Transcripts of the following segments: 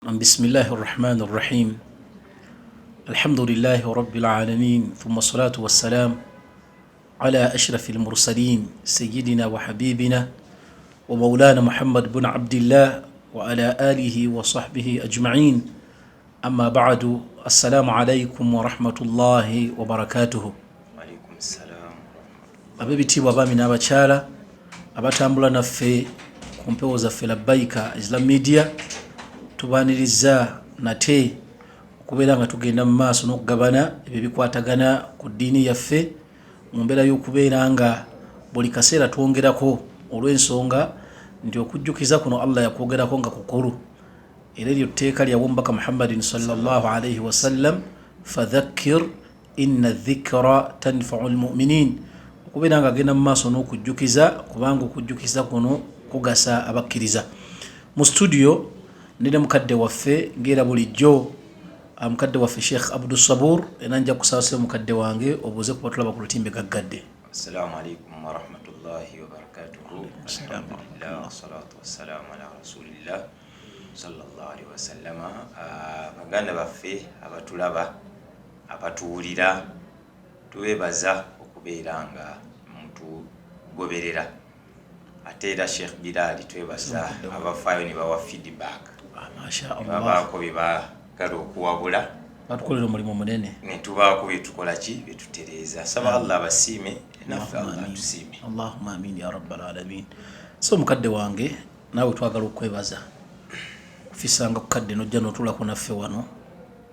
بسم الله الرحمن الرحيم الحمد لله رب العالمين ثم الصلاة والسلام على أشرف المرسلين سيدنا وحبيبنا ومولانا محمد بن عبد الله وعلى آله وصحبه أجمعين أما بعد السلام عليكم ورحمة الله وبركاته. وعليكم السلام. أبيتي وبامنا بشارة أبتامبلا نفي kumpewoza ffe labbaika Islam Media tubaniriza nate okubeera nga tugenda mu maaso n'okugabana ebyo bikwatagana ku ddiini yaffe mu mbeera y'okubeera nga buli kaseera twongerako olw'ensonga nti okujjukiza kuno Allah yakwogerako nga kukulu era eryo tteeka lya omubaka Muhammadin sallallahu alayhi wasallam fadhakkir inna dhikra tanfa'u almu'minin okubeera nga agenda mu maaso n'okujjukiza kubanga okujjukiza kuno kugasa abakkiriza. Mu studio nina mukadde waffe ngera bulijjo mukadde waffe Sheikh Abdul Sabur era nja kusasira mukadde wange obuze ku batulaba ku lutimbe gaggadde. Assalamu alaikum wa rahmatullahi wa barakatuhu. Alhamdulillah wassalatu wassalamu ala rasulillah sallallahu alaihi wasallam. Baganda baffe abatulaba abatuwulira tuwebaza okubeera nga muntu goberera ate era Sheikh Bilal twebaza abafaayo ne bawa feedback. Mashallah. Babaako bebagala okuwabula batukolera omulimu munene ne tubaako byetukola ki byetutereeza. Saba Allah basiime naffe Allah tusiime. Allahumma amin ya rabbal alamin. So mukadde wange naawe twagala okwebaza kufisanga kukadde nojja n'otulako naffe wano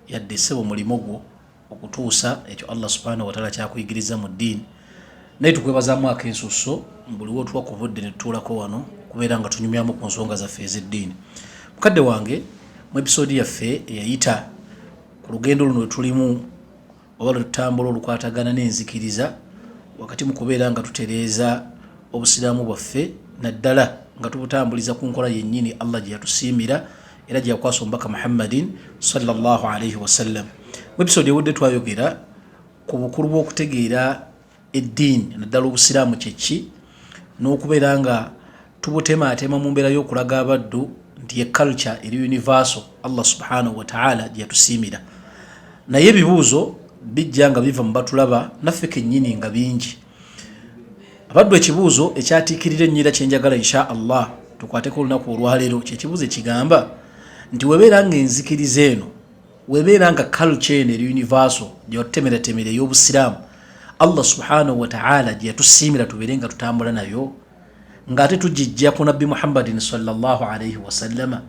yadde sebo mulimo gwo okutuusa ekyo Allah subhanahu wa ta'ala kyakuyigiriza mu ddiini naye tukwebazaamu akensusso buli wotuwa kuvudde ne tutuulako wano kubeera nga tunyumyamu ku nsonga zaffe ez'eddiini. Mukadde wange mu episode yaffe eyayita ku lugendo luno tulimu oba lutambula olukwatagana n'enzikiriza wakati mu kubeera nga tutereeza obusiraamu bwaffe naddala nga tubutambuliza ku nkola yennyini Allah gye yatusiimira era gye yakwasa omubaka Muhammadin sallallahu alayhi wasallam. Mu episode ewedde twayogera ku bukulu bw'okutegeera eddiini naddala obusiraamu kyeki n'okubeera nga tubutemaatema mu mbeera y'okulaga abaddu nti ye culture eri universal Allah subhanahu wa ta'ala gye yatusiimira. Naye ebibuuzo bijja nga biva mu batulaba naffe kennyini nga bingi. Abaddu ekibuuzo ekyatiikirira ennyira kyenjagala insha Allah tukwateko olunaku olwaleero kyekibuuzo ekigamba nti webeera nga enzikiriza eno webeera nga culture eno eri universal gye watutemeratemera ey'obusiraamu Allah subhanahu wa ta'ala gye yatusiimira tubeere nga tutambula nayo ng'ate tugijja ku nabbi Muhammadin sallallahu alayhi wasallama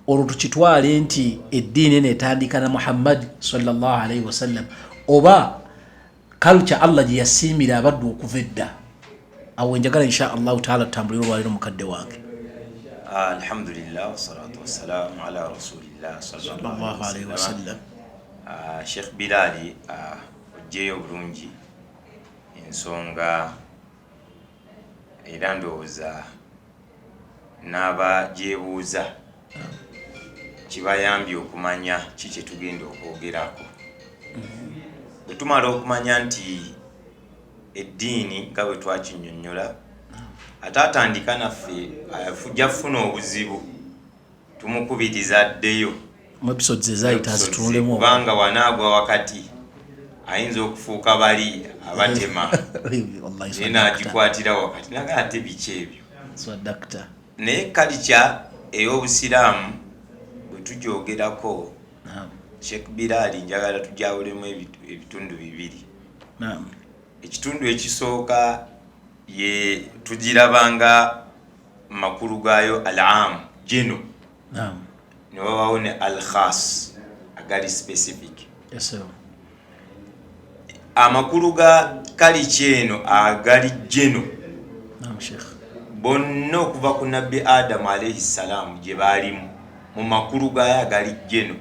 olwo tukitwale nti eddiini eno etandika na Muhammad sallallahu alayhi wasallam oba culture Allah gye yasiimira abaddu okuva edda. Awo njagala insha Allah ta'ala tutambulire olwaleero mukadde wange. Alhamdulillah wassalatu wassalamu ala rasulillah sallallahu alayhi wasallam. Sheikh Bilal ojjeeyo bulungi ensonga era ndowooza n'abagyebuuza kibayambye okumanya ki kye tugenda okwogerako. Bwe tumala okumanya nti eddiini nga bwe twakinnyonnyola ate atandika naffe ajja kufuna obuzibu tumukubiriza addeyo mu episodes ezayita zitunulemu kubanga wanaagwa wakati ayinza okufuuka bali abatema naye n'agikwatira wakati naga ate biki ebyo. Naye kalica ey'obusiraamu bwe tugyogerako Sheikh Bilal njagala tujawulemu ebitundu bibiri. Ekitundu ekisooka ye tugirabanga makulu gaayo al-aam geno ne wabawo ne al-khas agali specific. Amakulu ga kalica eno agali geno bonna okuva ku nabbi Adamu alayhi salaamu gye baalimu mu makulu gaayo agali geno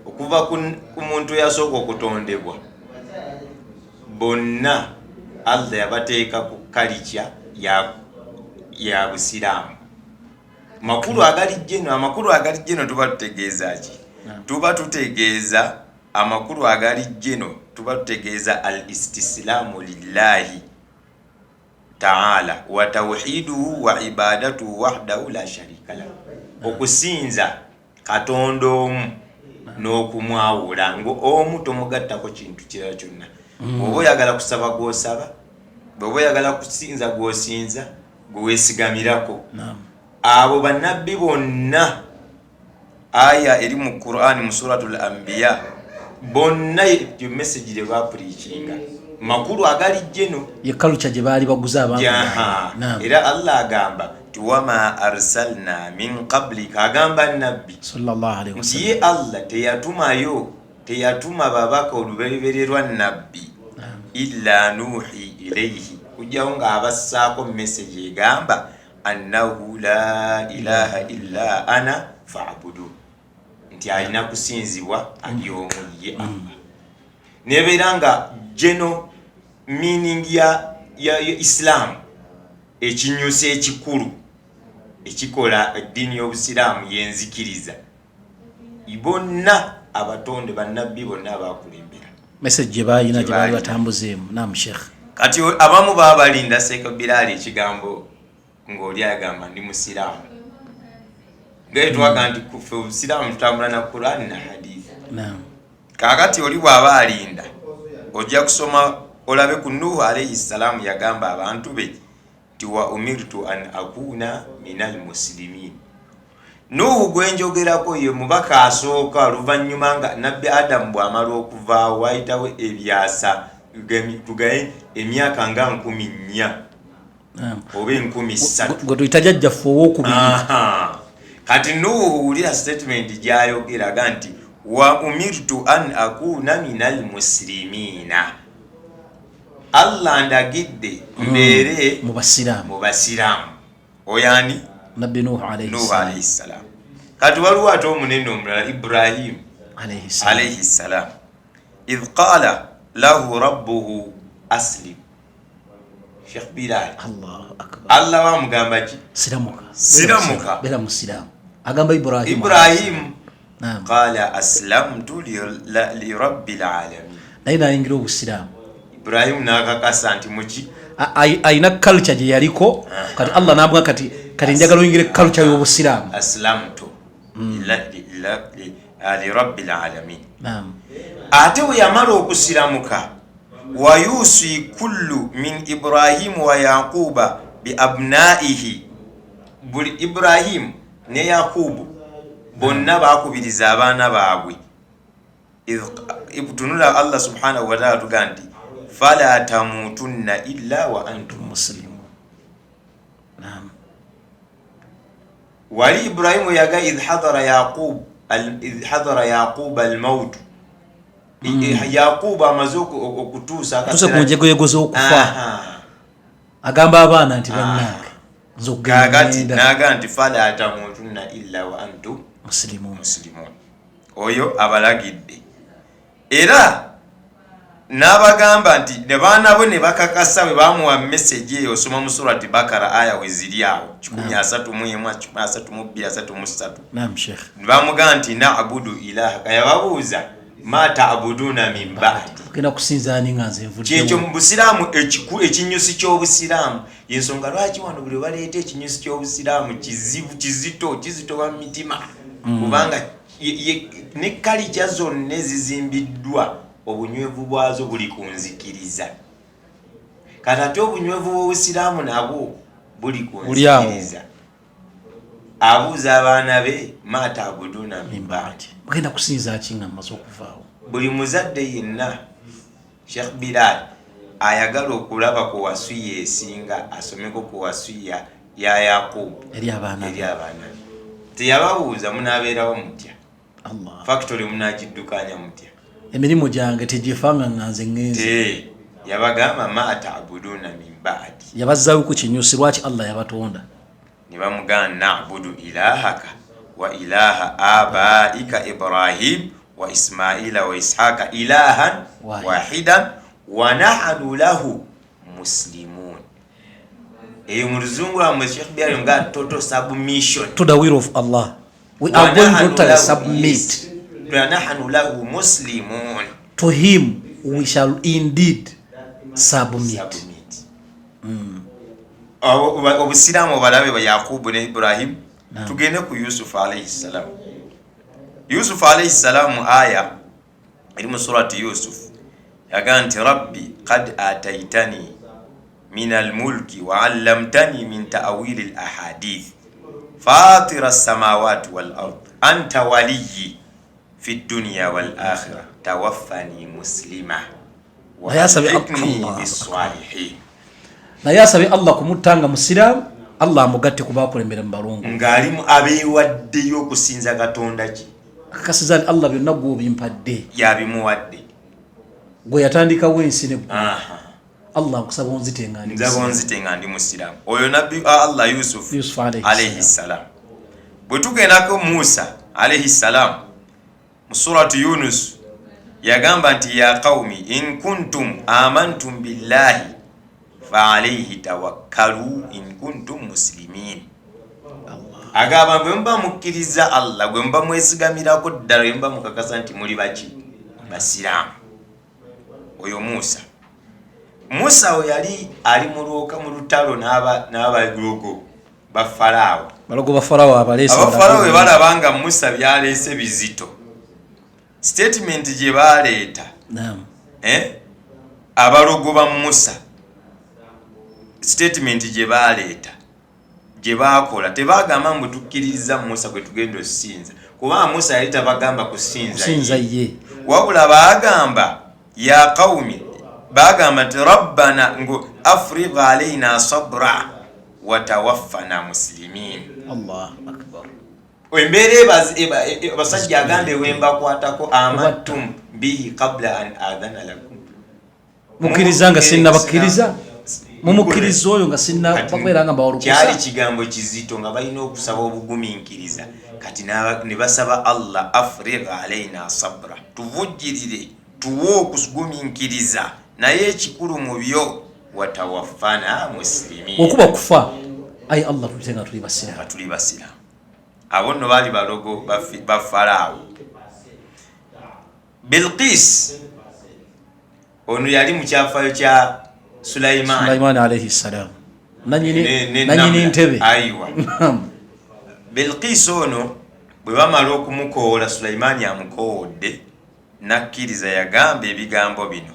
okuva ku muntu eyasooka okutondebwa bonna Allah yabateeka ku kalica ya busiraamu. Amakulu agali geno tuba tutegeeza ki? Tuba tutegeeza amakulu agali geno tuba tutegeeza al-istislaamu lillahi ta'ala wa tawhiduhu wa ibadatuhu wahdahu la sharika lahu. Okusinza katonda omu n'okumwawula omu tomugattako kintu kirala kyonna. Bw'oba oyagala kusaba gw'osaba, bw'oba oyagala kusinza gw'osinza, gwe weesigamirako. Abo bannabbi bonna, aya eri mu Qur'ani mu suratul Anbiya, bonna yo message gye bapurikinga makulu agali jeno ye culture gye baali baguza abantu. Era Allah agamba wama arsalna min qablika, agamba nabbi sallallahu alaihi wasallam, ye Allah teyatuma babaka olubereberye lwa nabbi illa nuhi ilayhi, kujjawo nga abassaako message egamba annahu la ilaha illa ana fa'budu, nti alina kusinzibwa ali omu ye Allah. Nebeera nga geno meaning ya Islam ekinyusa ekikulu ekikola eddiini y'Obusiraamu yenzikiriza. Bonna abatonde bannabbi bonna abakulembera message gye bayina gye baali batambuzeemu. Naam Sheikh. Kati abamu baba balinda Sheikh Bilal ekigambo ng'oli agamba ndi Musiraamu. Ngaye twaga nti kufe Obusiraamu tutambula na Qur'ani na hadithi. Naam. Kakati oli bw'aba alinda ojja kusoma olabe ku Nuhu alayhi salamu yagamba abantu be ti wa umirtu an akuna minal muslimin. Nuhu gwenjogerako ye mubaka asooka oluvannyuma nga nabbi Adamu bw'amala okuvaawo wayitawo ebyasa tugaye emyaka nga 4,000 oba 3,000 gwe tuyita jjajjaffe ow'okubiri. Kati Nuhu wulira statement gy'ayogera nti wa umirtu an akuna minal muslimina, Allah ndagidde mbeere mu basiraamu. Oyani nabbi Nuhu alayhi salam. Kati waliwo ate omunene omulala Ibrahim alayhi salam, idh qala lahu rabbuhu aslim. Sheikh Bilal, Allahu akbar, Allah wamugamba ki? Siramuka bela musiraamu. Agamba Ibrahim qala aslamtu li rabbil alamin, naye nayingira obusiraamu. Ibrahim nakakasa nti muki ayina culture gye yaliko. Kati Allah nabuga kati njagala oyingire culture y'obusiraamu. aslamtu li rabbil alamin. Ate bwe yamala okusiramuka wa yusi kullu min Ibrahim wa Yaquba bi abnaihi, buli Ibrahim ne Yaqubu bonna bakubiriza abaana baabwe. Ibtunula Allah subhanahu wa ta'ala tuganti fala tamutunna illa wa antum muslimun. Wali Ibrahim yaga idh hadara Yaqub al-maut, Yaqub amazuku okutuusa akasera ku njegoyego z'okufa, agamba abaana nti bannange nzogagati naga nti fala tamutunna illa wa antum muslimun. Oyo abalagidde era n'abagamba nti ne baana bo ne bakakasa bwe bamuwa message eyo. Osoma mu surati Bakara aya weziri awo 131-132-133. Naam Sheikh. Bamugamba nti na'budu ilahaka, yababuuza ma ta'buduna min ba'di, kena kusinza ani nga nze nvudde. Kyekyo mu Busiraamu ekinyusi ky'Obusiraamu yensonga lwaki wano buli baleeta ekinyusi ky'Obusiraamu kizito wa mitima, kubanga ne kalija zonna ezizimbiddwa obunywevu bwazo buli kunzikiriza. Kati ate obunywevu bw'Obusiraamu nabwo buli kunzikiriza. Abuuza abaana be ma ta'buduna min ba'di, mugenda kusinza ki nga mmaze okuvaawo? Buli muzadde yenna Sheikh Bilal ayagala okulaba ku wasiya esinga asomeko ku wasiya ya Yaqub eri abaana teyababuuza munaabeerawo mutya, Allah factory munagiddukanya mutya, emirimu gyange tegifanga nga nze ngenze. Yabagamba ma ta'buduna min ba'di, yabazzaawo ku kinyusi lwaki Allah yabatonda. ne bamugamba na'budu ilahaka wa ilaha abaika Ibrahim wa Ismaila wa Ishaqa ilahan wahidan wa nahnu lahu muslimun. Mu Luzungu lwa Sheikh Bilal nga total submission to the will of Allah. We are going to submit. Wa nahnu lahu muslimun, to him we shall indeed submit. Obusiraamu balabe ba Yaqubu ne Ibrahim. Tugende ku Yusuf alayhi salam. Yusuf alayhi salamu aya iri mu surati Yusuf yaga nti rabbi qad ataitani min almulki wa allamtani min ta'wil alahadith fatira as-samawati wal ard anta waliyyi fi dunya wal akhirah tawaffani muslima wa alhiqni bis salihin. Na yasabi Allah kumutanga musiramu, Allah amugatte kubakulembera mu balongo ngalimu abeewaddeyo okusinza Katonda ki akasizali Allah byonna gw'obimpadde yabimuwadde gwe yatandikawo ensi ne Allah nkusaba onzitenga ndi musiramu. Oyo nabbi Allah Yusuf alayhi salam. Bwe tugendako Musa alayhi salam mu suratu Yunus yagamba nti ya qaumi in kuntum amantum billahi fa alayhi tawakkalu in kuntum muslimin. Agamba bwe mba mukkiriza Allah, bwe mba mwesigamirako ddala, bwe mba mukakasa nti muli baki basiramu. Oyo Musa we yali ali mulwoka mu lutalo n'abalogo ba Farao. Balogo ba Farao abalese. Abafarao we balabanga Musa byaleese bizito. Statement gye baleeta. Naam. Abalogo ba Musa. Statement gye baleeta. Gye bakola tebagamba mbu tukkiririza Musa kwe tugenda osinza. Kuba Musa yali tabagamba kusinza ye. Wabula bagamba ya qaumi bagamba nti rabbana ngo afrigh alaina sabra wa tawaffana muslimin. Allah akbar. Wembere basajja agambe wemba kwatako amantum bihi qabla an adhana lakum. Mukirizanga sinna bakiriza. Mumukiriza oyo nga sinna bakwera nga bawolukusa. Kyali kigambo kizito nga balina okusaba obugumiikiriza. Kati ne basaba Allah afrigh alaina sabra. Tuvujjirire tuwe okugumiikiriza. Naye ekikulu mu byo watawaffana muslimin. Okuba kufa ayi Allah tutenga tuli basira. Abo nno baali balogo ba Farao. Bilqis ono yali mu kyafayo kya Sulaiman alayhi salam. Nanyini ntebe. Aiwa. Bilqis ono bwe bamala okumukoola Sulaiman amukoodde nakkiriza yagamba ebigambo bino.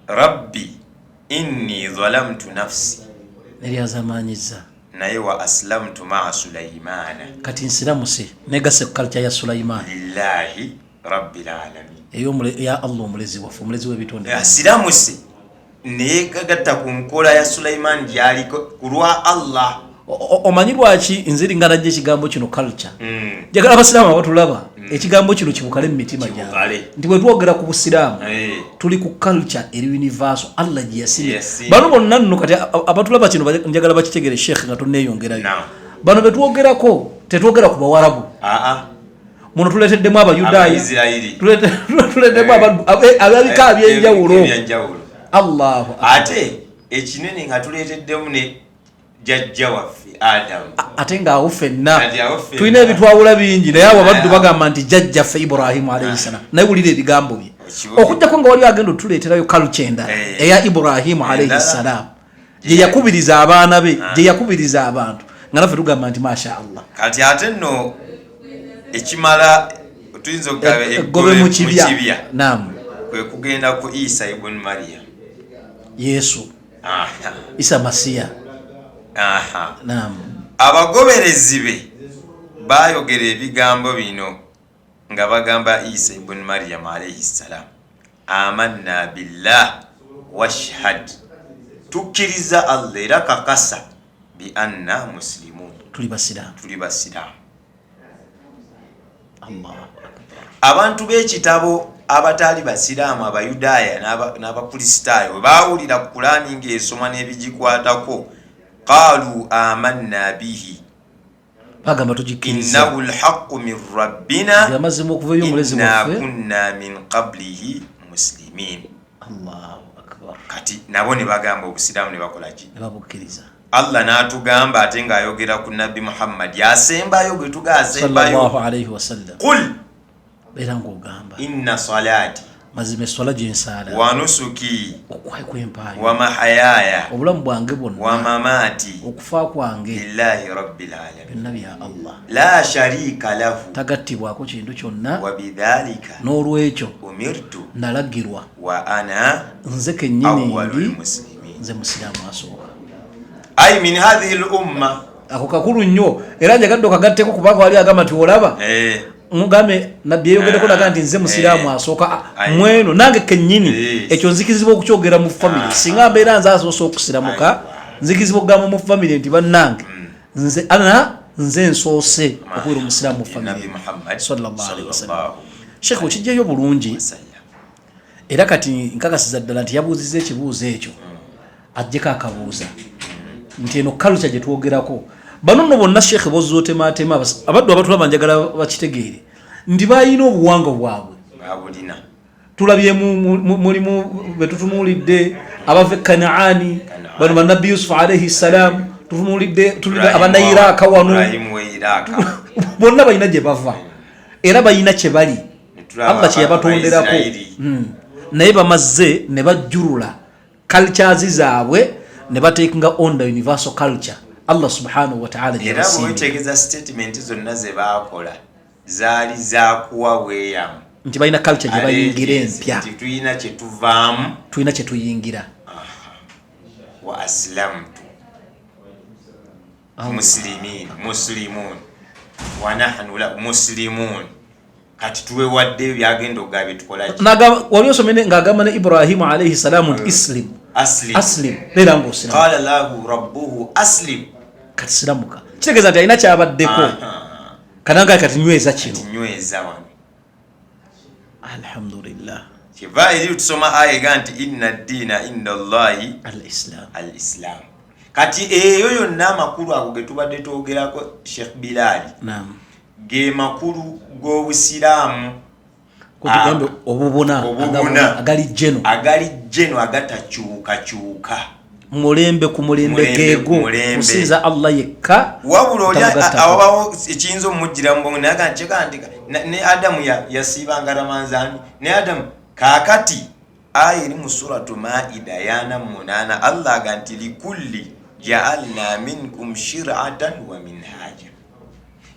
Rabbi inni zalamtu nafsi. Nelyazamanyiza. Naye wa aslamtu ma'a Sulaimana. Kati nsiramuse negase culture ya Sulaiman. Lillahi rabbil alamin. Ya Allah omulezi wafu, omulezi w'ebitonde. Asiramuse nekagatta ku nkola ya Sulaiman gyaliko kulwa Allah. Omanyi lwaki nziri nganaje ekigambo kino culture. Jagala abasiraamu abatulaba ekigambo kino kibukale mu mitima gyabwe. Nti bwe twogera ku busiraamu tuli ku culture eri universal Allah gye yasimye. Bano bonna nno kati abatulaba kino njagala bakitegere Sheikh nga tonneeyongerayo. Bano be twogerako tetwogera ku Bawarabu. Muno tuleteddemu Abayudaaya. Tuleteddemu ababika abyenjawulo. Allahu ate ekinene nga tuleteddemu ne jajja waffe Adam. Ate nga awo ffenna tulina ebitwawula bingi naye abo abaddu bagamba nti jajja ffe Ibrahimu alayhi salam. Naye wulira ebigambo bye okujjako nga wali agenda otuleeterayo kalukyenda eya Ibrahimu alayhi salam gye yakubiriza abaana be gye yakubiriza abantu nga naffe tugamba nti masha Allah. Kati ate nno ekimala tuyinza okugaba eggobe mu kibya. Naam. Kwe kugenda ku Isa ibn Maryam. Yesu. Isa Masiya. Naam. Abagoberezi be bayogera ebigambo bino nga bagamba Isa ibn Maryam alayhi salam. Amanna billah washhad. Tukkiriza Allah era kakasa bi anna muslimun. Tuli basiraamu. Abantu b'ekitabo abatali basiraamu Abayudaaya n'Abakristaayo baawulira Qur'ani ng'esoma n'ebigikwatako qaalu amanna bihi bagamba tugikiriza innahu alhaqqu min rabbina inna kunna min qablihi muslimin. Allahu akbar. Kati nabo ne bagamba obusiraamu ne bakola ki? Ne babukkiriza. Allah n'atugamba ate ng'ayogera ku Nabbi Muhammad yasembayo gwe tugasembayo sallallahu alayhi wa sallam. Qul era ng'ogamba inna salati mazima eswala gyensala wa nusuki okwempayo wa mahayaya obulamu bwange bwonna wa mamati okufa kwange lillahi rabbil alamin byonna bya Allah la sharika lahu tagattibwako kintu kyonna wa bidhalika n'olwekyo umirtu nalagirwa wa ana nze kennyini awwalul ndi muslimin nze musiraamu asooka ay min hadhihi al umma ako kakulu nnyo era njagadde okagatteko kubanga wali agamba nti olaba mugambe nabbi yeyogeddeko naga nti nze musiraamu asooka mweno nange kennyini ekyo nzikizibwa okukyogera mu famire singa mbeera nze asoose okusiramuka nzikizibwa okugamba mu famire nti bannange nze nsoose okubeera omusiraamu mu famire sallallahu alaihi wasallam. Sheikh okijjayo bulungi era kati nkakasiza ddala nti yabuuzizza ekibuuzo ekyo ajjeko akabuuza nti eno culture gye twogerako bano nno bonna Sheikh bozootematema abaddu abatulaba njagala bakitegeere nti balina obuwangwa bwabwe tulabye mulimu betutunuulidde abava e Kanaani bano bannabbi Yusuf alaihi ssalam tutunuulidde abana Iraka wano bonna balina gye bava era balina kye bali Allah kye yabatonderako naye bamazze ne bajjulula cultures zaabwe ne batekinga on the universal culture Allah subhanahu wa ta'ala era bwetegeza statement zonna ze baakola zaali zakuwa weeyamu nti balina culture gye bayingira empya tulina kye tuvaamu tulina kye tuyingira wa aslamtu muslimun wa nahnu la muslimun kati tuwewadde byagenda ogabe tukolaki wali osomene ng'agamba ne Ibrahimu alayhi salamu nti aslim beera ng'osiramu qala lahu rabbuhu aslim kati siramuka kitegeeza nti alina kyabaddeko kananga kati nyweza kino nyweza wano alhamdulillah kiva eri tusoma aya ega nti inna ddiina inda Allahi al-islam kati eyo yonna amakulu ago ge tubadde twogerako Sheikh Bilali ge makulu g'obusiraamu kutugambe obubona agali jeno agatakyukakyuka mulembe ku mulembe geego kusinza Allah yekka wabula awabawo ekiyinza omujjiramu bongo naye nkyekandika ne Adamu yasiibanga Ramanzani ne Adamu kaakati aya eri mu suratu Maida yana 8 Allah aga nti likulli ja'alna minkum shir'atan wa minhaja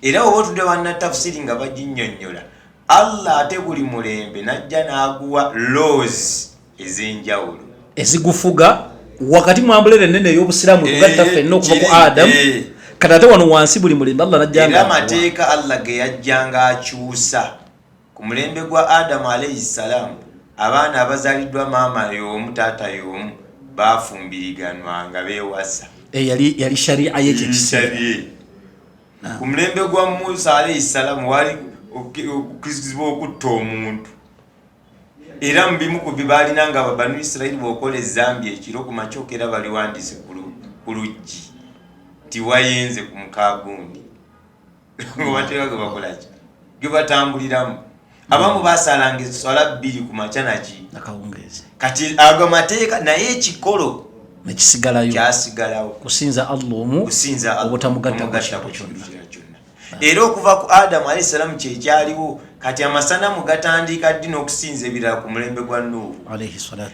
era oba tudde wanna tafsiri nga baginnyonnyola Allah ate buli mulembe najja n'aguwa laws ez'enjawulo ezigufuga wakati mwambulere ennene ey'obusiraamu tugatta ffenna okuva ku Adamu kati ate wano wansi buli mulembe Allah najjanga era amateeka Allah ge yajjanga akyusa ku mulembe gwa Adamu alayhi salamu abaana abazaliddwa maama y'omu taata y'omu baafumbiriganwanga beewasa yali sharia y'ekyekiseera ku mulembe gwa Musa alayhi salamu wali okukizibwa okutta omuntu era mubimu ku bibaalina nga Banu Isirayiri bw'okola ezambi ekiro ku makyokera baliwandiise ku luggi tiwayenze ku mukaagundi obateeka ge bakolaki ge batambuliramu abamu basalanga eswala 2 ku makya nakawungeezi kati ago mateeka naye ekikolo nekisigalayo kyasigalawo kusinza Allah omu obutamugatta kyonna era okuva ku Adamu alayhi salamu kyekyaliwo kati amasanamu gatandika ddi n'okusinza ebirala ku mulembe gwa Nuuhu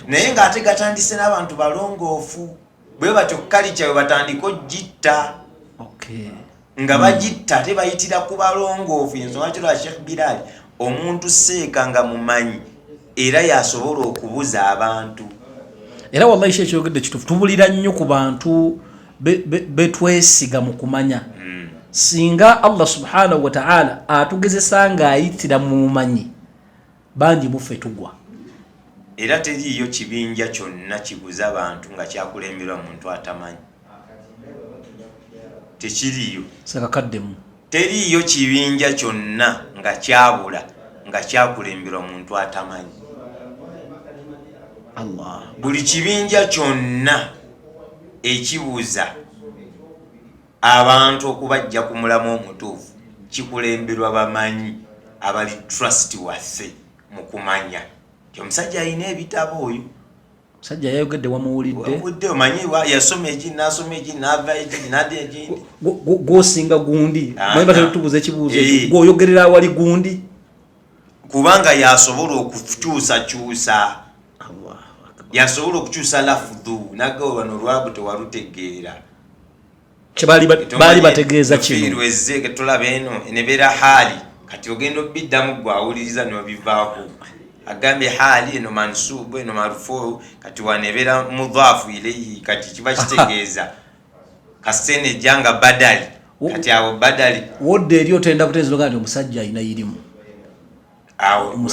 naye ng'ate gatandise n'abantu balongoofu bwe batyo kalica we batandika ogitta nga bagitta ate bayitira ku balongoofu ensonga kyo lwa Sheikh Bilali omuntu seeka nga mumanyi era yasobola okubuza abantu era wallahi Sheikh kyogedde kituufu tubulira nnyo ku bantu betwesiga mu kumanya singa Allah subhanahu wa ta'ala atugezesa ng'ayitira mu mumanyi bangi muffe tugwa era teriiyo kibinja kyonna kibuza abantu nga kyakulemberwa muntu atamanyi tekiriiyo sekakaddemu teriiyo kibinja kyonna nga kyabula nga kyakulemberwa muntu atamanyi Allah buli kibinja kyonna ekibuza abantu okubajja ku mulamu omutuufu kikulemberwa bamanyi abali trust waffe mu kumanya omusajja alina ebitabo oyo musajja yayogedde wamuwulidde omanyi yasoma eki nasoma eki nava eki nade eki gwosinga gundi mwe batatubuza ekibuuzo ekyo gwoyogerera awali gundi kubanga yasobola okukyusa yasobola okukyusa lafudhu nagawo bano lwabo tewalutegeera bali bategeeza kino ezeke tulaba eno enebera hali kati ogenda obiddamu gwawuliriza nobivaako agambye hali eno mansubu eno marufuu kati wanebera mudhafu ilayhi kati kiba kitegeeza kasene janga badali kati abo badali wodde eri otenda kuteezera nti omusajja alina irimu awo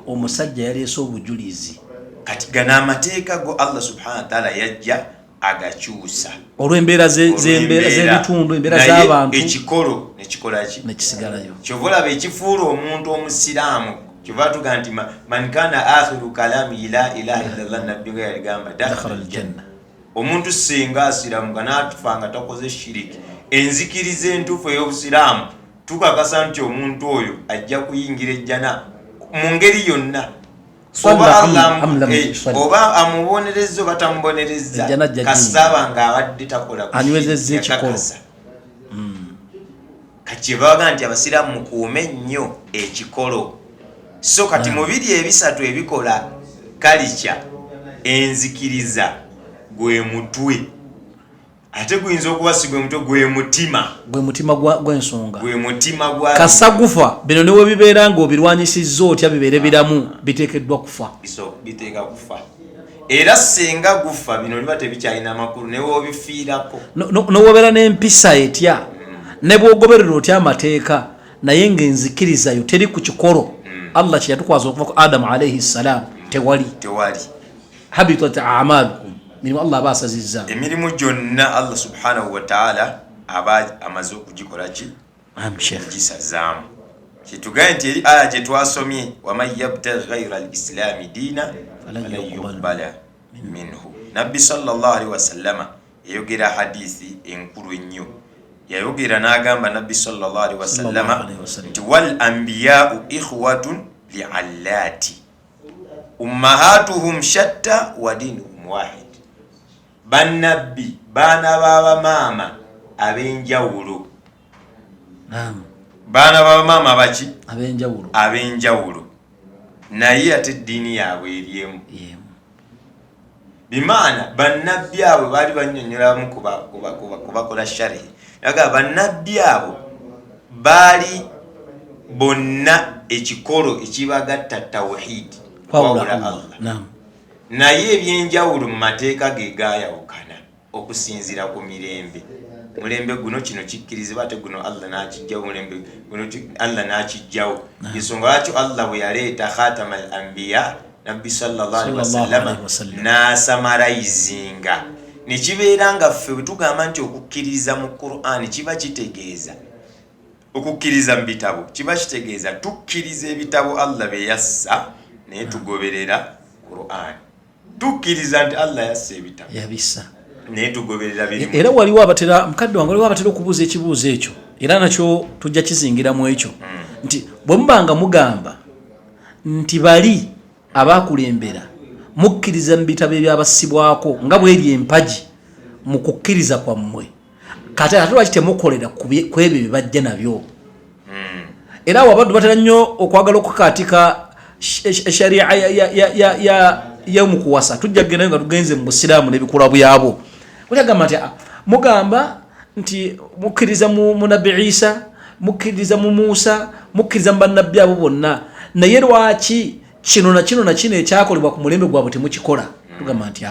omusajja yaleese obujulizi kati gana amateeka go Allah subhanahu wa ta'ala yajja agakyusa olw'embeera z'ebitundu embeera z'abantu ekikolo nekikolaki nekisigalayo kyovola bekifuula omuntu omusiraamu kyova tuga nti man kana akhiru kalami la ilaha illallah nabbi nga yaligamba dakhala aljanna omuntu singa asiramu ganatufanga takoze shiriki enzikiriza entuufu ey'obusiraamu tukakasa nti omuntu oyo ajja kuyingira ejjana mu ngeri yonna oba amubonereza oba tamubonereza kasaba ng'abadde takola anywezezza ekikolo kakyebaga nti abasiraamu mukuume nnyo ekikolo so kati mu biri ebisatu ebikola kalica enzikiriza gwe mutwe ate guyinza okuba si gwe mutwe gwe mutima gw'ensonga gwe mutima gwa kasa gufa bino ne webibeera ng'obirwanyisizza otya bibeere biramu biteekeddwa kufa biteeka kufa era singa gufa bino liba tebikyalina amakulu ne wobifiirako nowobeera n'empisa etya ne bwogoberera otya amateeka naye ng'enzikirizayo teri ku kikolo Allah kye yatukwaza okuva ku Adamu alayhi salam tewali habitat a'malukum mirimu Allah aba asazizza emirimu gyonna Allah subhanahu wa ta'ala aba amaze okugikola ki gisazaamu kitugaye nti eri aya gye twasomye waman yabtaghi ghayra al-islami diina falan yuqbala minhu nabbi sallallahu alaihi wasallama yayogera hadithi enkulu ennyo yayogera n'agamba nabbi sallallahu alaihi wasallama nti wal anbiya'u ikhwatun li'allati ummahatuhum shatta wa dinuhum wahid bannabbi baana b'abamaama ab'enjawulo baana b'abamaama baki ab'enjawulo naye ate eddiini yaabwe eryemu bimaana bannabbi abo baali bannyonnyolamu kubakola sharehe naga bannabbi abo baali bonna ekikolo ekibagatta tawhidi kwawula Allah naye ebyenjawulo mu mateeka ge gaayawukana okusinziira ku mulembe guno kino kikkirizibwa ate guno Allah n'akijjawo mulembe guno Allah n'akijjawo ensonga lwaki Allah bwe yaleeta khatamal anbiya nabbi sallallahu alaihi wasallam n'asamarayizinga ne kibeera nga ffe bwe tugamba nti okukkiriza mu Qur'an kiba kitegeeza okukkiriza mu bitabo kiba kitegeeza tukkiriza ebitabo Allah bye yassa naye tugoberera Qur'an tukkiriza nti Allah yassa ebitabo yabissa naye tugoberera birimu era waliwo abatera mukadde wange waliwo abatera okubuuza ekibuuzo ekyo era nakyo tujja kizingiramu ekyo nti bwe mubanga mugamba nti bali abakulembera mukkiriza mu bitabo ebyabassibwako nga bweri empagi mu kukkiriza kwammwe kati ate lwaki temukolera ku ebyo bye bajja nabyo era abo abaddu batera nnyo okwagala okukaatika sharia y'omukuwasa tujja kugenda nga tugenze mu busiraamu n'ebikula byabo olagamba nti mugamba nti mukkiriza mu nabbi Isa mukkiriza mu Musa mukkiriza mu bannabbi abo bonna naye lwaki kino na kino ekyakolebwa ku mulembe gwabwe temukikola tugamba nti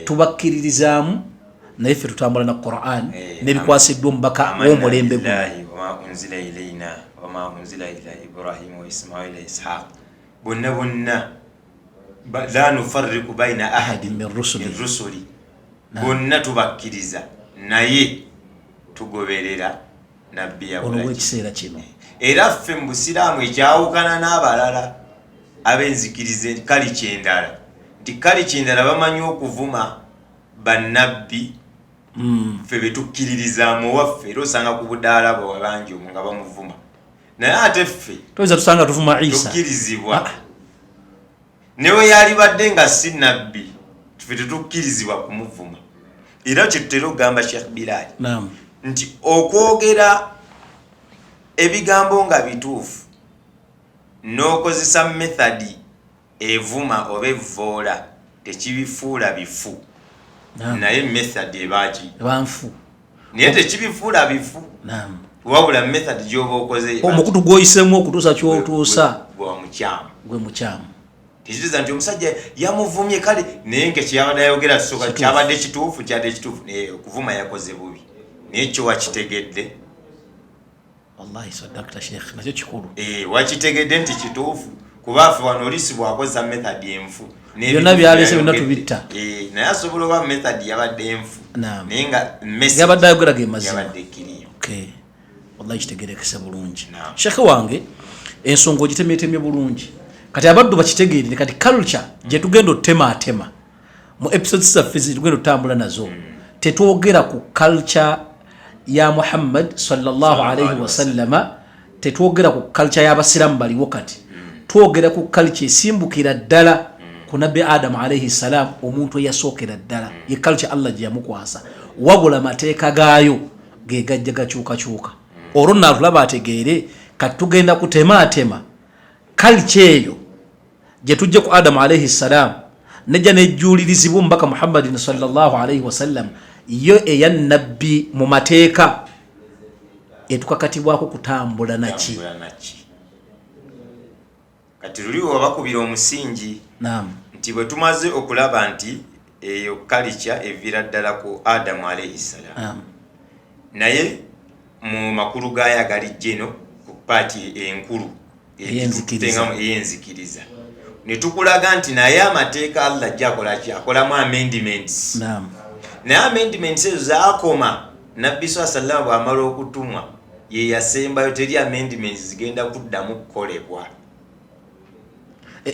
tubakkiririzaamu naye ffe tutambula na Qur'an n'ebikwasiddwa omubaka w'omulembe bonna la nufarriqu baina ahadin min rusuli bonna tubakkiriza naye tugoberera nabbi olwo ekiseera kino era ffe mu busiraamu ekyawukana n'abalala ab'enzikirize kali kyendala nti kali kyendala bamanyi okuvuma bannabbi ffe betukkiririzaamu waffe era osanga ku budaala bwe bangi omwo nga bamuvuma naye ate ffe toyinza tusanga tuvuma Isa tukkirizibwa newe yalibadde nga si nabbi ffe tetukkirizibwa kumuvuma era kyetutera okugamba Sheikh Bilal nti okwogera ebigambo nga bituufu n'okozesa method evuma oba evvoola tekibifuula bifu naye method ebaki banfu naye tekibifuula bifu wabula method gy'oba okoze omukutu gw'oyisemu okutuusa ky'otuusa gwe mukyamu tekitegeeza nti omusajja yamuvumye kale naye nga kyeyabadde ayogera tusooka kyabadde kituufu naye okuvuma yakoze bubi naye kyo wakitegedde wallahi sadakta sheikh nakyo kikulu wakitegedde nti kituufu kuba ffe wano olisi bwakozesa method enfu byonna byalese byonna tubitta naye asobola oba method yabadde enfu naye nga yabadde ayogera ge mazima yabadde kiriyo wallahi kitegerekese bulungi sheikh wange ensonga ogitemeetemye bulungi kati abaddu bakitegeerere kati culture gye tugenda otema mu episodes zaffe tugenda otambula nazo tetwogera ku culture ya Muhammad sallallahu alayhi wasallama tetwogera ku culture y'abasiramu baliwo kati twogera ku culture esimbukira ddala ku nabbi Adam alayhi salam omuntu eyasookera ddala ye culture Allah gye yamukwasa wabula mateeka gaayo ge gajja gakyukakyuka olwo naalulaba ategeere kati tugenda kutema culture eyo gye tujja ku Adam alayhi salam nejja nejjuulirizibwa omubaka Muhammadin sallallahu alayhi wasallam yo eya nabbi mu mateeka etukakatibwako kutambula naki kati luli wabakubira omusingi nti bwe tumaze okulaba nti eyo kalica evira ddala ku Adamu alayhi salam naye mu makulu gaaya gali jeno ku paati enkulu eyenzikiriza ne tukulaga nti naye amateeka Allah gy'akolaki akolamu amendments naye amendments ezo zaakoma nabbi sallallahu bw'amala okutumwa ye yasembayo teri amendments zigenda kuddamu kukolebwa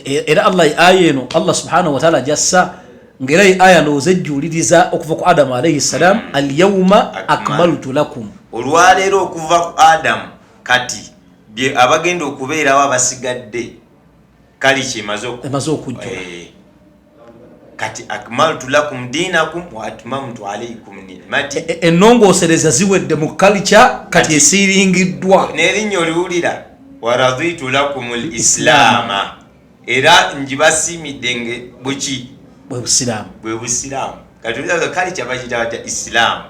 era Allah aya eno Allah subhanahu wa ta'ala jassa ngera aya ndowooza ejjuuliriza okuva ku Adamu alayhi salam alyawma akmaltu lakum olwaleero okuva ku Adamu kati bye abagenda okubeerawo abasigadde kali kyemaze okujja kati akmaltu lakum dinakum wa atmamtu alaykum ni'mati ennongoosereza ziwedde mu kalica kati esiringiddwa n'erinnya oliwulira wa raditu lakum al-islaama era njibasimidde nge buki bwe busiraamu kati oliraga kalica bakiyita batya islaamu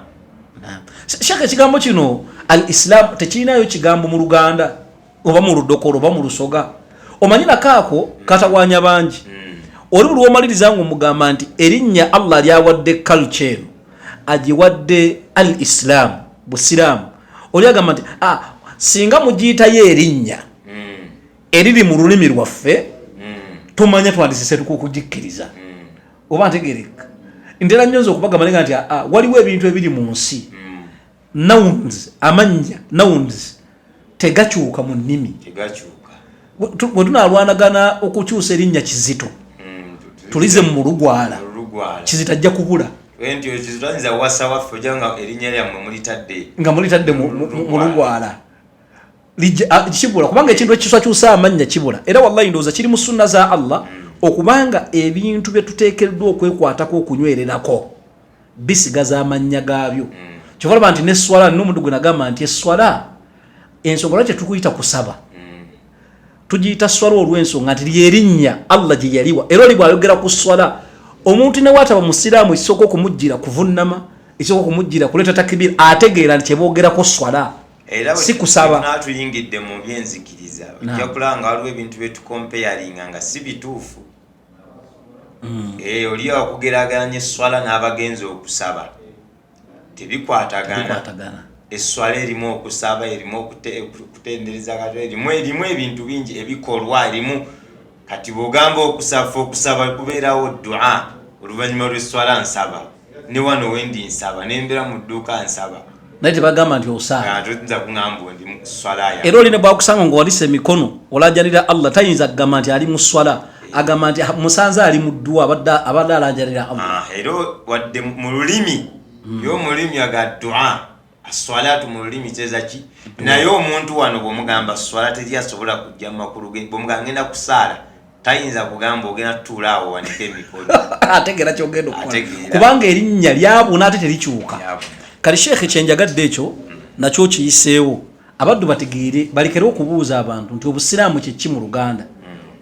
shaka ekigambo kino al-islam tekirinayo kigambo mu Luganda oba mu Ludokolo oba mu Lusoga omanyi nakaako katawanya bangi oli buli womaliriza nga omugamba nti erinnya Allah lyawadde culture eno agiwadde al-islam busiraamu oli agamba nti singa mugiyitayo erinnya eriri mu lulimi lwaffe tumanya twandisise tukukugikkiriza oba ntegereka ntera nnyo nze okubagamba nenga nti waliwo ebintu ebiri mu nsi nouns amannya nouns tegakyuka mu nnimi bwe tunaalwanagana okukyusa erinnya Kizito tulize mu Lugwala Kizito ajja kubula nga mulitadde mu Lugwala kibula kubanga ekintu ekikyusakyusa amannya kibula era wallahi ndowooza kiri mu sunna za Allah okubanga ebintu bye tuteekeddwa okwekwatako okunywererako bisigaza amannya gaabyo kyobalaba nti n'esswala n'omuntu gwe nagamba nti esswala ensonga lwaki tukuyita kusaba tugiyita swala olw'ensonga nti lyerinnya Allah gye yaliwa era oli bw'ayogera ku swala omuntu ne wataba musiraamu ekisooka okumujjira kuvunnama ekisooka okumujjira kuleeta takbir ategeera nti kyebogerako swala si kusaba natuyingidde mu byenzikiriza ojja kulanga waliwo ebintu byetukompeyaringa nga si bituufu oli okugeraganya esswala n'abagenzi okusaba tebikwatagana esswala erimu okusaba erimu okutendereza Katonda erimu ebintu bingi ebikolwa erimu kati bw'ogamba okusaba kubeerawo dua oluvannyuma lw'esswala nsaba ne wano wendi nsaba nembera mu dduuka nsaba naye tebagamba nti osaala toyinza kuŋŋamba ndi mu swala era oli ne bwakusanga ng'owalisa emikono olajanira Allah tayinza kugamba nti ali mu swala agamba nti musanze ali mu dduwa abadde alajanira Allah era wadde mu lulimi y'omulimi aga dua aswalatu mu lulimi kyeza ki naye omuntu wano bw'omugamba swala teri asobola kujja mu makulu bw'omugamba ngenda kusaala tayinza kugamba ogenda tutuula awo wanike emikono ategeera kyogenda okukola kubanga erinnya lyabuna ate terikyuka kali sheekhe kyenjagadde ekyo nakyo kiyiseewo abaddu bategeere balekere okubuuza abantu nti obusiraamu kye mu Luganda,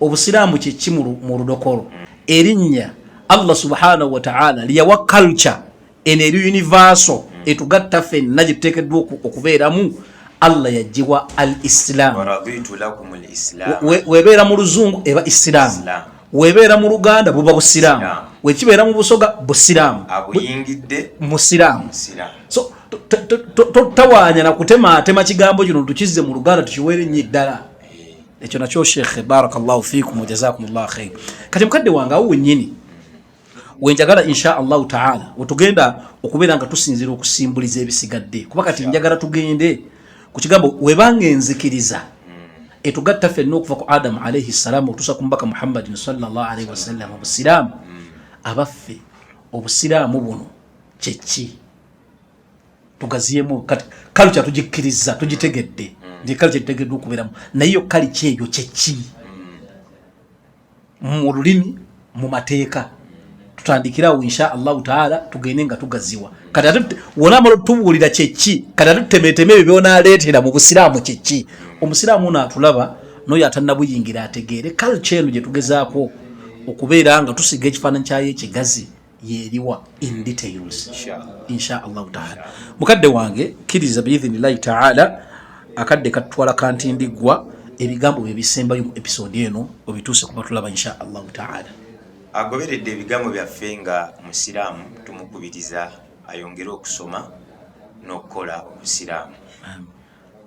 obusiraamu kye mu Ludokolo. Erinnya Allah subhanahu wa ta'ala liyawa culture eri universal etugatta ffenna gye tuteekeddwa okubeeramu. Allah yajiwa al-Islam. Webeera mu Luzungu eba Islam, webeera mu Luganda buba Busiraamu, wekibeera mu Busoga Busiraamu, abuyingidde Musiraamu. So tawaanya na kutematema kigambo kino tukizze mu Luganda tukiweere nnyo eddala. Ekyo nakyo Sheikh barakallahu fiikum wa jazakumullahu khair. Kati mukadde wange awo wennyini wenjagala insha Allah ta'ala wetugenda okubeera nga tusinzira okusimbuliza ebisigadde, kuba kati njagala tugende ku kigambo webanga enzikiriza etugatta ffenna okuva ku Adamu alayhi salamu okutuusa ku mbaka Muhammadin sallallahu alayhi wasallam. Obusiraamu abaffe, obusiraamu buno kyeki tugaziyemu kati kalcha tugikkiriza tugitegedde ndi kalcha tutegeddwa okubeeramu naye yo kali kyeyo kyeki mu lulimi mu mateeka tutandikirawo insha Allah ta'ala tugende nga tugaziwa kati ate wona amalo tubuulira kyeki kati ate tutemeteme ebyo byonaleetera mu busiraamu kyeki. Omusiraamu ono atulaba n'oyo atannabuyingira ategeere culture eno gye tugezaako okubeera nga tusiga ekifaananyi kyayo ekigazi yeeriwa in details insha Allah ta'ala. Mukadde wange kkiriza biidhinillahi ta'ala akadde katutwala kantindiggwa ebigambo bye bisembayo mu episode eno obituuse kuba tulaba insha Allah ta'ala. Agoberedde ebigambo byaffe nga musiraamu tumukubiriza ayongere okusoma n'okukola obusiraamu.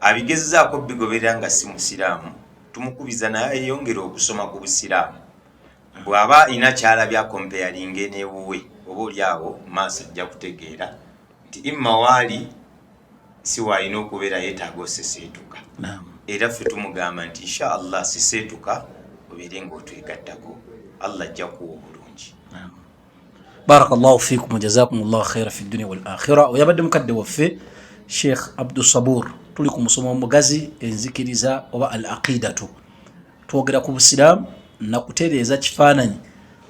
Abigezezaako bigoberera nga si musiraamu tumukubiza naye ayongere okusoma ku busiraamu. Bw'aba ina kyalabya comparinge n'ewuwe oba oli awo maaso ajja kutegeera nti imma waali si waalina okubeera yeetaaga oseseetuka. Era ffe tumugamba nti insha Allah siseetuka obeere ng'otwegattako, Allah ajja kuwa obulungi. Barakallahu fiikum wa jazakumullahu khaira fi dunya wal akhirah. Oyabadde mukadde waffe Sheikh Abdul Sabur tuli ku musomo omugazi enzikiriza oba al aqidatu. Twogera ku busiraamu na kutereeza kifaananyi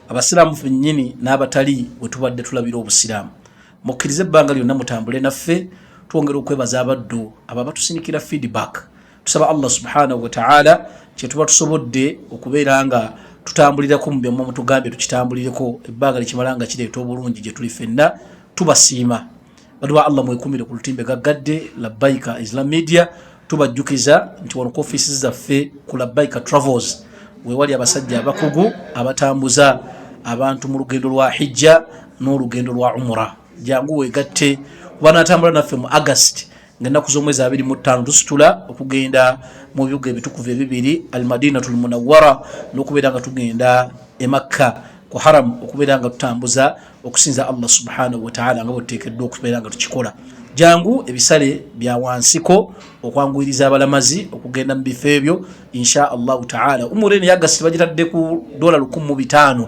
abasiraamu ffennyini n'abatali bwe tubadde tulabira obusiraamu. Mukkirize ebbanga lyonna mutambule naffe, twongera okwebaza abaddu abo abatusinikira feedback. Tusaba Allah subhanahu wa ta'ala kye tuba tusobodde okubeera nga tutambulirako mu byommo mutugambye tukitambulireko ebbanga likimala nga kireeta obulungi gye tuli ffenna tubasiima. Baduwa Allah mwekumire ku lutimbe gaggadde Labbaika Islam Media. Tubajjukiza nti wano ku offices zaffe ku Labbaika Travels wewali abasajja abakugu abatambuza abantu mu lugendo lwa hijja n'olugendo lwa umra. Jangu wegatte banatambula naffe mu August ng'ennaku z'omwezi 25 tusitula okugenda mu bibuga ebitukuvu ebibiri Al-Madinatul Munawwara n'okubeera nga tugenda e Makka ku haram okubeera nga tutambuza okusinza Allah subhanahu wa ta'ala nga bwetuteekeddwa okubeera nga tukikola. Jangu ebisale bya wansiko okwanguyiriza abalamazi okugenda mu bifo ebyo insha Allah ta'ala. Umureni yagasi bagitadde ku $1,500.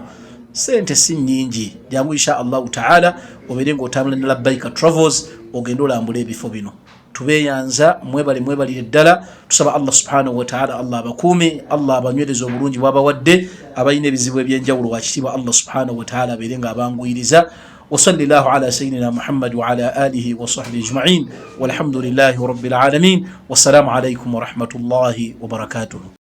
Sente si nnyingi. Jangu insha Allah ta'ala obeere ng'otambula ne Labbaika Travels ogenda olambula ebifo bino. Tubeeyanza mwebalire ddala. Tusaba Allah subhanahu wa ta'ala Allah abakuume, Allah abanywereza obulungi bw'abawadde, abalina ebizibu eby'enjawulo wakitiibwa Allah subhanahu wa ta'ala abeere ng'abanguyiriza. وصلى الله على سيدنا محمد وعلى آله وصحبه أجمعين والحمد لله رب العالمين والسلام عليكم ورحمة الله وبركاته.